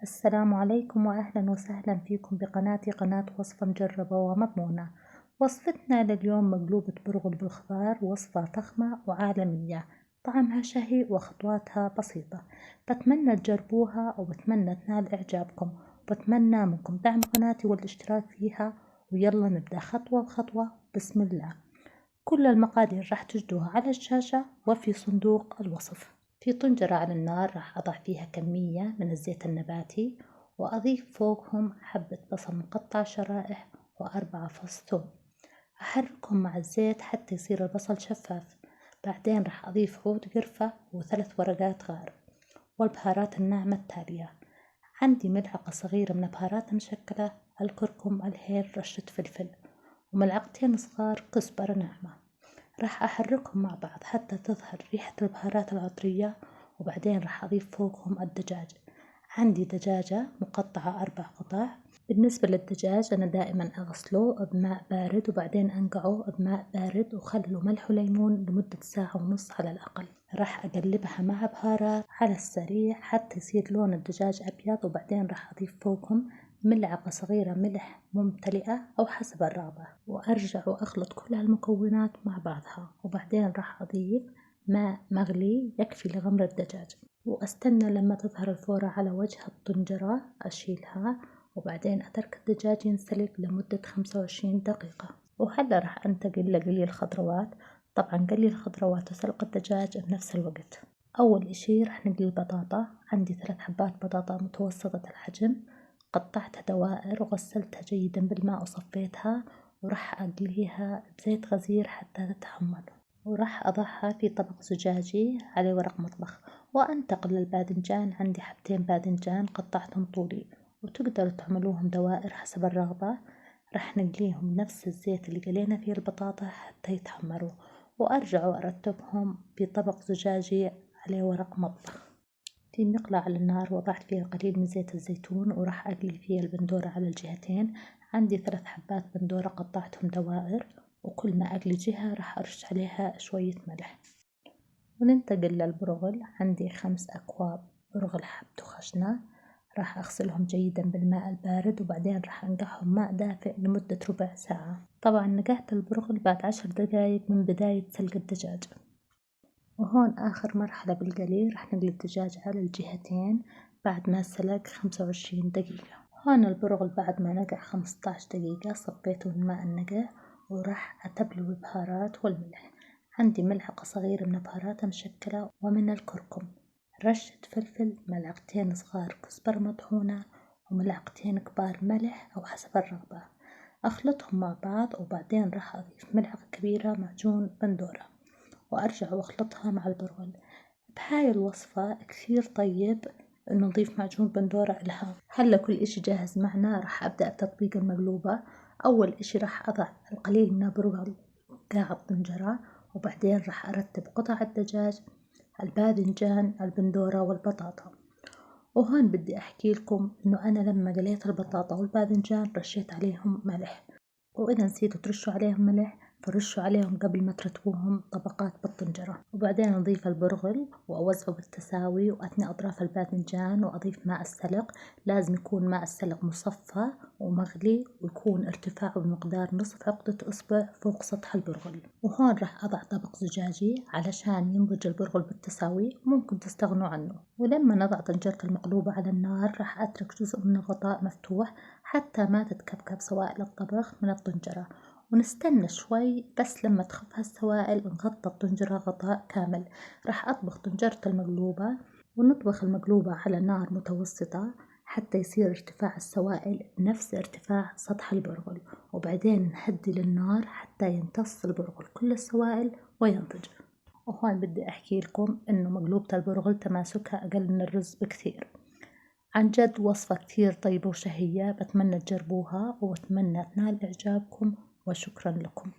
السلام عليكم وأهلا وسهلا فيكم بقناتي قناة وصفة مجربة ومضمونة. وصفتنا لليوم مقلوبة برغل بالخضار، وصفة فخمة وعالمية، طعمها شهي وخطواتها بسيطة. بتمنى تجربوها وبتمنى تنال إعجابكم، وبتمنى منكم دعم قناتي والاشتراك فيها. ويلا نبدأ خطوة بخطوة. بسم الله. كل المقادير راح تجدوها على الشاشة وفي صندوق الوصف. في طنجرة على النار راح أضع فيها كمية من الزيت النباتي، وأضيف فوقهم حبة بصل مقطع شرائح وأربعة فص ثوم. أحركهم مع الزيت حتى يصير البصل شفاف. بعدين راح أضيف عود قرفة وثلاث ورقات غار والبهارات الناعمة التالية. عندي ملعقة صغيرة من بهارات مشكلة، الكركم، الهيل، رشة فلفل، وملعقتين صغار كزبرة ناعمة. راح أحركهم مع بعض حتى تظهر ريحة البهارات العطرية، وبعدين راح أضيف فوقهم الدجاج. عندي دجاجة مقطعة 4 قطع. بالنسبة للدجاج أنا دائما أغسله بماء بارد وبعدين أنقعه بماء بارد وخله ملح وليمون لمدة ساعة ونص على الأقل. راح أقلبها مع بهارات على السريع حتى يصير لون الدجاج أبيض، وبعدين راح أضيف فوقهم ملعقة صغيرة ملح ممتلئة أو حسب الرغبة، وأرجع وأخلط كل هالمكونات مع بعضها، وبعدين راح أضيف ماء مغلي يكفي لغمر الدجاج، وأستنى لما تظهر الفورة على وجه الطنجرة أشيلها، وبعدين أترك الدجاج ينسلق لمدة 25 دقيقة. وهلا راح أنتقل لقلي الخضروات. طبعا قلي الخضروات وسلق الدجاج بنفس الوقت. أول إشي راح نقلي البطاطا. عندي 3 حبات بطاطا متوسطة الحجم، قطعتها دوائر وغسلتها جيدا بالماء وصفيتها، وراح أقليها بزيت غزير حتى تتحمر، وراح أضعها في طبق زجاجي عليه ورق مطبخ. وأنتقل للباذنجان. عندي حبتين باذنجان قطعتهم طولي، وتقدروا تعملوهم دوائر حسب الرغبة. راح نقليهم نفس الزيت اللي قلينا فيه البطاطا حتى يتحمروا، وأرجع وأرتبهم في طبق زجاجي عليه ورق مطبخ. في مقلاة على النار وضعت فيها قليل من زيت الزيتون، وراح أقلي فيها البندورة على الجهتين. عندي 3 حبات بندورة قطعتهم دوائر، وكل ما أقلي جهة راح أرش عليها شوية ملح. وننتقل للبرغل. عندي 5 أكواب برغل حبته خشنة، راح أغسلهم جيدا بالماء البارد، وبعدين راح أنقعهم ماء دافئ لمدة ربع ساعة. طبعا نقعت البرغل بعد 10 دقايق من بداية سلق الدجاج. وهون آخر مرحلة بالقلي. راح نقلي الدجاج على الجهتين بعد ما سلق 25 دقيقة. هون البرغل بعد ما نقع 15 دقيقة صبيته من ماء النقع، وراح أتبله بالبهارات والملح. عندي ملعقة صغيرة من بهارات مشكلة ومن الكركم، رشة فلفل، ملعقتين صغار كزبرة مطحونة، وملعقتين كبار ملح أو حسب الرغبة. أخلطهم مع بعض، وبعدين راح أضيف ملعقة كبيرة معجون بندورة، وأرجع وأخلطها مع البرغل. بهاي الوصفة كثير طيب إنه نضيف معجون بندورة إلها. هلا كل إشي جاهز معنا، راح أبدأ تطبيق المقلوبة. أول إشي راح أضع القليل من البرغل قاع الطنجرة، وبعدين راح أرتب قطع الدجاج، الباذنجان، البندورة والبطاطا. وهون بدي أحكي لكم إنه أنا لما قليت البطاطا والباذنجان رشيت عليهم ملح، وإذا نسيتوا ترشوا عليهم ملح فرشوا عليهم قبل ما ترتبوهم طبقات بالطنجرة. وبعدين نضيف البرغل وأوزعه بالتساوي، وأثني أطراف الباذنجان وأضيف ماء السلق. لازم يكون ماء السلق مصفى ومغلي، ويكون ارتفاعه بمقدار نصف عقدة إصبع فوق سطح البرغل. وهون راح أضع طبق زجاجي علشان ينضج البرغل بالتساوي، ممكن تستغنوا عنه. ولما نضع طنجرة المقلوبة على النار راح أترك جزء من الغطاء مفتوح حتى ما تتكبكب سوائل الطبخ من الطنجرة، ونستنى شوي بس لما تخف هالسوائل نغطى الطنجرة غطاء كامل. راح أطبخ طنجرة المقلوبة، ونطبخ المقلوبة على نار متوسطة حتى يصير ارتفاع السوائل نفس ارتفاع سطح البرغل، وبعدين نهدي النار حتى يمتص البرغل كل السوائل وينضج. وهون بدي أحكي لكم إنه مقلوبة البرغل تماسكها أقل من الرز بكثير. عن جد وصفة كتير طيبة وشهية، بتمنى تجربوها وبتمنى تنال إعجابكم، وشكرا لكم.